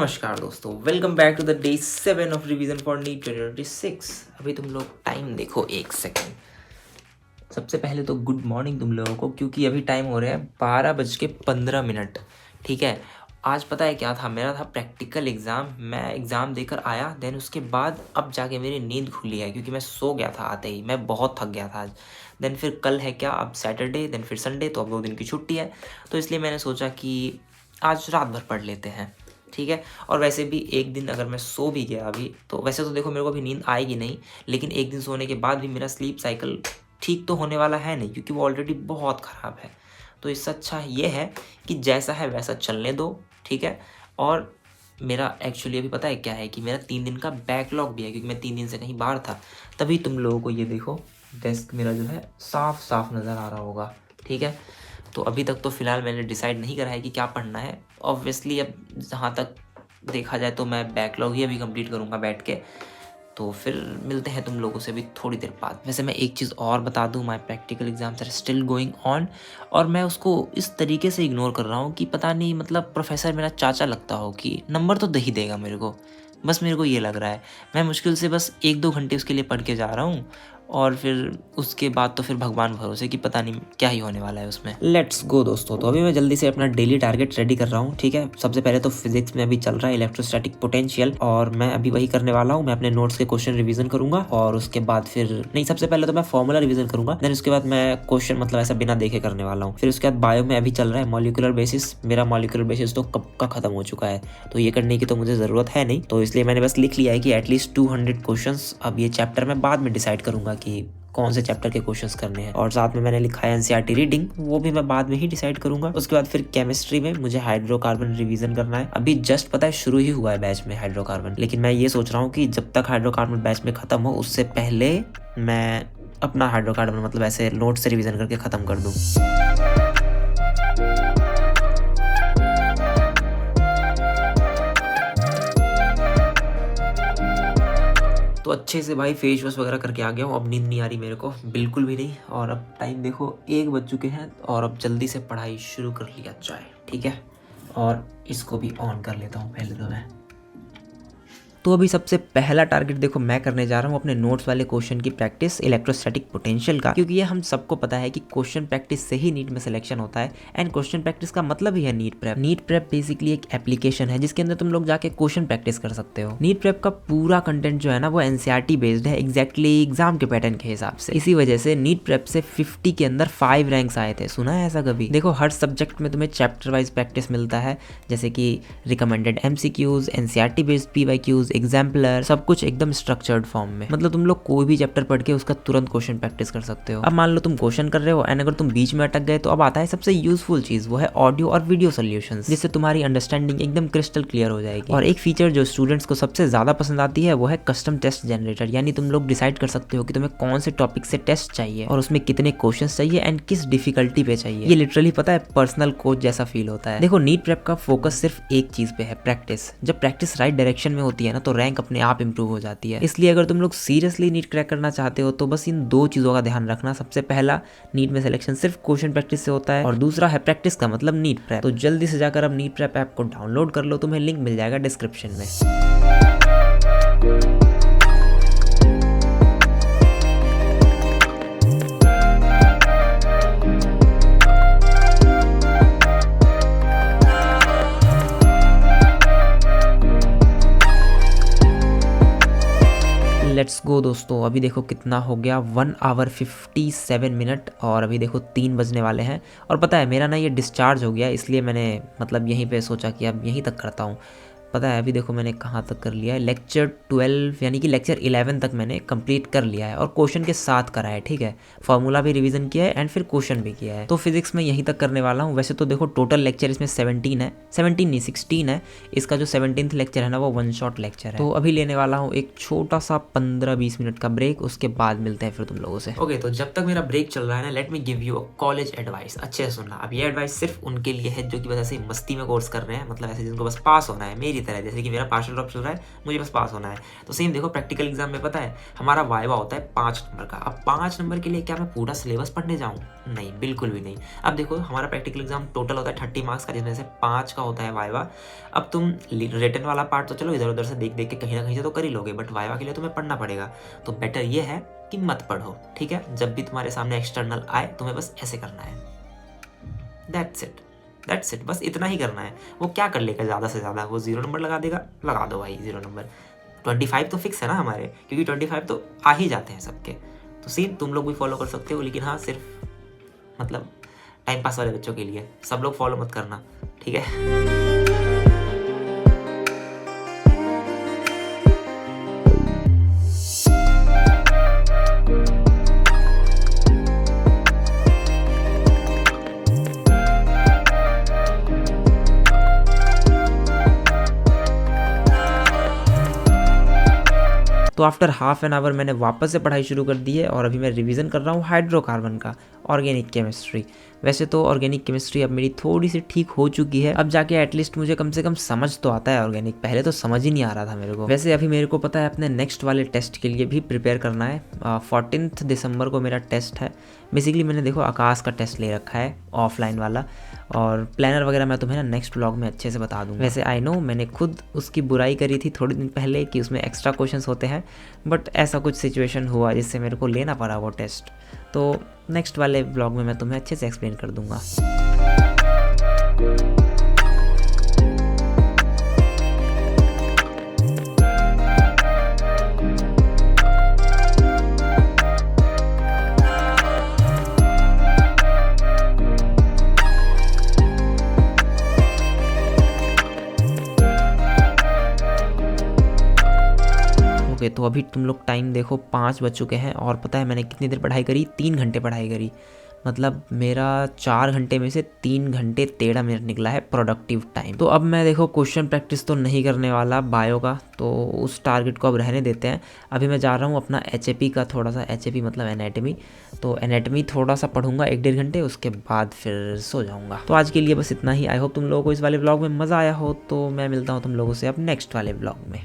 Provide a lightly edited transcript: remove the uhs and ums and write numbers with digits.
नमस्कार दोस्तों, welcome back to the day 7 of revision for NEET 2026। अभी तुम लोग टाइम देखो एक सेकेंड। सबसे पहले तो गुड मॉर्निंग तुम लोगों को, क्योंकि अभी टाइम हो रहा है 12:15। ठीक है, आज पता है क्या था, मेरा था प्रैक्टिकल एग्ज़ाम। मैं एग्ज़ाम देकर आया, देन उसके बाद अब जाके मेरी नींद खुली है, क्योंकि मैं सो गया था आते ही। मैं बहुत थक गया था आज। देन फिर कल है क्या, अब सैटरडे, देन फिर संडे, तो अब 2 दिन की छुट्टी है। तो इसलिए मैंने सोचा कि आज रात भर पढ़ लेते हैं। ठीक है, और वैसे भी एक दिन अगर मैं सो भी गया अभी, तो वैसे तो देखो मेरे को अभी नींद आएगी नहीं, लेकिन एक दिन सोने के बाद भी मेरा स्लीप साइकिल ठीक तो होने वाला है नहीं, क्योंकि वो ऑलरेडी बहुत ख़राब है। तो इससे अच्छा ये है कि जैसा है वैसा चलने दो। ठीक है, और मेरा एक्चुअली अभी पता है क्या है कि मेरा 3 दिन का बैकलॉग भी है, क्योंकि मैं 3 दिन से कहीं बाहर था। तभी तुम लोगों को ये देखो, डेस्क मेरा जो है साफ साफ नज़र आ रहा होगा। ठीक है, तो अभी तक तो फ़िलहाल मैंने डिसाइड नहीं करा है कि क्या पढ़ना है। ऑब्वियसली अब जहाँ तक देखा जाए तो मैं बैकलॉग ही अभी कंप्लीट करूँगा बैठ के। तो फिर मिलते हैं तुम लोगों से भी थोड़ी देर बाद। वैसे मैं एक चीज़ और बता दूं, my practical exams are still going on, और मैं उसको इस तरीके से इग्नोर कर रहा हूँ कि पता नहीं, मतलब प्रोफेसर मेरा चाचा लगता हो कि नंबर तो दे ही देगा मेरे को। बस मेरे को ये लग रहा है। मैं मुश्किल से बस 1-2 घंटे उसके लिए पढ़ के जा रहा हूँ, और फिर उसके बाद तो फिर भगवान भरोसे कि पता नहीं क्या ही होने वाला है उसमें। लेट्स गो दोस्तों। तो अभी मैं जल्दी से अपना डेली टारगेट रेडी कर रहा हूँ। ठीक है, सबसे पहले तो फिजिक्स में अभी चल रहा है इलेक्ट्रोस्टैटिक पोटेंशियल, और मैं अभी वही करने वाला हूँ। मैं अपने नोट्स के क्वेश्चन रिवीजन करूंगा, और उसके बाद फिर नहीं, सबसे पहले तो मैं फॉर्मूला रिवीजन करूंगा, देन उसके बाद मैं क्वेश्चन मतलब ऐसा बिना देखे करने वाला हूँ। फिर उसके बाद बायो में अभी चल रहा है मॉलिक्यूलर बेसिस। मेरा मॉलिक्यूलर बेसिस तो कब का खत्म हो चुका है, तो ये करने की तो मुझे जरूरत है नहीं। तो इसलिए मैंने बस लिख लिया है कि एटलीस्ट 200 क्वेश्चन। अब ये चैप्टर मैं बाद में डिसाइड करूंगा कि कौन से चैप्टर के क्वेश्चंस करने हैं, और साथ में मैंने लिखा है एनसीईआरटी रीडिंग, वो भी मैं बाद में ही डिसाइड करूंगा। उसके बाद फिर केमिस्ट्री में मुझे हाइड्रोकार्बन रिवीजन करना है। अभी जस्ट पता है शुरू ही हुआ है बैच में हाइड्रोकार्बन, लेकिन मैं ये सोच रहा हूँ कि जब तक हाइड्रोकार्बन बैच में खत्म हो, उससे पहले मैं अपना हाइड्रोकार्बन मतलब ऐसे नोट से रिविजन करके खत्म कर दूँ। तो अच्छे से भाई फेस वॉश वगैरह करके आ गया हूँ। अब नींद नहीं आ रही मेरे को, बिल्कुल भी नहीं। और अब टाइम देखो 1 बज चुके हैं, और अब जल्दी से पढ़ाई शुरू कर लिया जाए। ठीक है, और इसको भी ऑन कर लेता हूँ पहले तो मैं। तो अभी सबसे पहला टारगेट देखो मैं करने जा रहा हूँ अपने नोट्स वाले क्वेश्चन की प्रैक्टिस इलेक्ट्रोस्टैटिक पोटेंशियल का, क्योंकि ये हम सबको पता है कि क्वेश्चन प्रैक्टिस से ही नीट में सिलेक्शन होता है। एंड क्वेश्चन प्रैक्टिस का मतलब ही है NEET prep. NEET prep basically एक एप्लीकेशन है जिसके अंदर तुम लोग जाके क्वेश्चन प्रैक्टिस कर सकते हो। नीट प्रेप का पूरा कंटेंट जो है ना, वो एनसीईआरटी बेस्ड है, एग्जैक्टली एग्जाम के पैटर्न के हिसाब से। इसी वजह से नीट प्रेप से 50 के अंदर 5 रैंक्स आए थे। सुना है ऐसा कभी? देखो हर सब्जेक्ट में तुम्हें चैप्टर वाइज प्रैक्टिस मिलता है, जैसे कि recommended MCQs, NCERT based PYQs, exemplar, सब कुछ एकदम स्ट्रक्चर्ड फॉर्म में। मतलब तुम लोग कोई भी चैप्टर पढ़ के उसका तुरंत क्वेश्चन प्रैक्टिस कर सकते हो। अब मान लो तुम क्वेश्चन कर रहे हो एंड अगर तुम बीच में अटक गए, तो अब आता है सबसे यूजफुल चीज, वो है ऑडियो और वीडियो सॉल्यूशंस, जिससे तुम्हारी अंडरस्टैंडिंग एकदम क्रिस्टल क्लियर हो जाएगी। और एक फीचर जो स्टूडेंट्स को सबसे ज्यादा पसंद आती है, वो है कस्टम टेस्ट जनरेटर। यानी तुम लोग डिसाइड कर सकते हो कि तुम्हें कौन से टॉपिक से टेस्ट चाहिए और उसमें कितने क्वेश्चन चाहिए एंड किस डिफिकल्टी पे चाहिए। ये लिटरली पता है पर्सनल कोच जैसा फील होता है। देखो नीट प्रेप का फोकस सिर्फ एक चीज पे है, प्रैक्टिस। जब प्रैक्टिस राइट डायरेक्शन में होती है ना, तो रैंक अपने आप इंप्रूव हो जाती है। इसलिए अगर तुम लोग सीरियसली नीट क्रैक करना चाहते हो, तो बस इन 2 चीज़ों का ध्यान रखना। सबसे पहला, नीट में सिलेक्शन सिर्फ क्वेश्चन प्रैक्टिस से होता है, और दूसरा है प्रैक्टिस का मतलब नीट प्रेप। तो जल्दी से जाकर अब नीट प्रेप ऐप को डाउनलोड कर लो, तुम्हें लिंक मिल जाएगा डिस्क्रिप्शन में। लेट्स गो दोस्तों। अभी देखो कितना हो गया, 1 आवर 57 मिनट, और अभी देखो 3 बजने वाले हैं। और पता है मेरा ना ये डिस्चार्ज हो गया, इसलिए मैंने मतलब यहीं पे सोचा कि अब यहीं तक करता हूँ। पता है अभी देखो मैंने कहाँ तक कर लिया है, लेक्चर 12 यानी कि लेक्चर 11 तक मैंने कंप्लीट कर लिया है, और क्वेश्चन के साथ करा है। ठीक है, फॉर्मूला भी रिवीजन किया है एंड फिर क्वेश्चन भी किया है। तो फिजिक्स में यहीं तक करने वाला हूँ। वैसे तो देखो टोटल लेक्चर इसमें 17 है, 17 नहीं 16 है। इसका जो 17th लेक्चर है ना, वो 1 शॉट लेक्चर है। तो अभी लेने वाला हूँ एक छोटा सा 15-20 मिनट का ब्रेक, उसके बाद मिलते हैं फिर तुम लोगों से। ओके, तो जब तक मेरा ब्रेक चल रहा है ना, let me give you a college advice. अच्छे से सुनना। अब ये एडवाइस सिर्फ उनके लिए है जो कि बस ऐसे मस्ती में कोर्स कर रहे हैं, मतलब ऐसे जिनको बस पास होना है, मेरी की तरह, जैसे कि मेरा पार्शियल ड्रॉप चल रहा है, मुझे बस पास होना है। तो सेम देखो प्रैक्टिकल एग्जाम में पता है हमारा वाइवा होता है 5 नंबर का। अब 5 नंबर के लिए क्या मैं पूरा सिलेबस पढ़ने जाऊँ? नहीं, बिल्कुल भी नहीं। अब देखो हमारा प्रैक्टिकल एग्जाम टोटल होता है 30 मार्क्स का, जिसमें से 5 का होता है वाइवा। अब तुम रिटन वाला पार्ट तो चलो इधर उधर से देख देख के कहीं ना कहीं से तो कर ही लोगे, बट वाइवा के लिए तुम्हें पढ़ना पड़ेगा। तो बेटर ये है कि मत पढ़ो, ठीक है? जब भी तुम्हारे सामने एक्सटर्नल आए तुम्हें बस ऐसे करना है, दैट्स इट, बस इतना ही करना है। वो क्या कर लेगा ज़्यादा से ज़्यादा? वो 0 नंबर लगा देगा, लगा दो भाई 0 नंबर। 25 तो फिक्स है ना हमारे, क्योंकि 25 तो आ ही जाते हैं सबके। तो सेम तुम लोग भी फॉलो कर सकते हो, लेकिन हाँ सिर्फ मतलब टाइम पास वाले बच्चों के लिए, सब लोग फॉलो मत करना, ठीक है? तो आफ्टर हाफ एन आवर मैंने वापस से पढ़ाई शुरू कर दी है और अभी मैं रिवीजन कर रहा हूँ हाइड्रोकार्बन का, ऑर्गेनिक केमिस्ट्री। वैसे तो ऑर्गेनिक केमिस्ट्री अब मेरी थोड़ी सी ठीक हो चुकी है, अब जाके एटलीस्ट मुझे कम से कम समझ तो आता है ऑर्गेनिक, पहले तो समझ ही नहीं आ रहा था मेरे को। वैसे अभी मेरे को पता है अपने नेक्स्ट वाले टेस्ट के लिए भी प्रिपेयर करना है। 14 दिसंबर को मेरा टेस्ट है। बेसिकली मैंने देखो आकाश का टेस्ट ले रखा है ऑफलाइन वाला, और प्लानर वगैरह मैं तुम्हें ना नेक्स्ट व्लॉग में अच्छे से बता दूंगा। वैसे आई नो मैंने खुद उसकी बुराई करी थी थोड़े दिन पहले कि उसमें एक्स्ट्रा क्वेश्चंस होते हैं, बट ऐसा कुछ सिचुएशन हुआ जिससे मेरे को लेना पड़ा वो टेस्ट। तो नेक्स्ट वाले व्लॉग में मैं तुम्हें अच्छे से एक्सप्लेन कर दूंगा। तो अभी तुम लोग टाइम देखो 5 बज चुके हैं, और पता है मैंने कितनी देर पढ़ाई करी? 3 घंटे पढ़ाई करी। मतलब मेरा 4 घंटे में से 3 घंटे 13 मिनट निकला है प्रोडक्टिव टाइम। तो अब मैं देखो क्वेश्चन प्रैक्टिस तो नहीं करने वाला बायो का, तो उस टारगेट को अब रहने देते हैं। अभी मैं जा रहा हूँ अपना HAP का थोड़ा सा, HAP मतलब एनाटमी, तो एनाटमी थोड़ा सा पढ़ूंगा 1-1.5 घंटे, उसके बाद फिर सो जाऊँगा। तो आज के लिए बस इतना ही। आई होप तुम लोगों को इस वाले ब्लॉग में मज़ा आया हो। तो मैं मिलता हूँ तुम लोगों से अब नेक्स्ट वाले ब्लॉग में।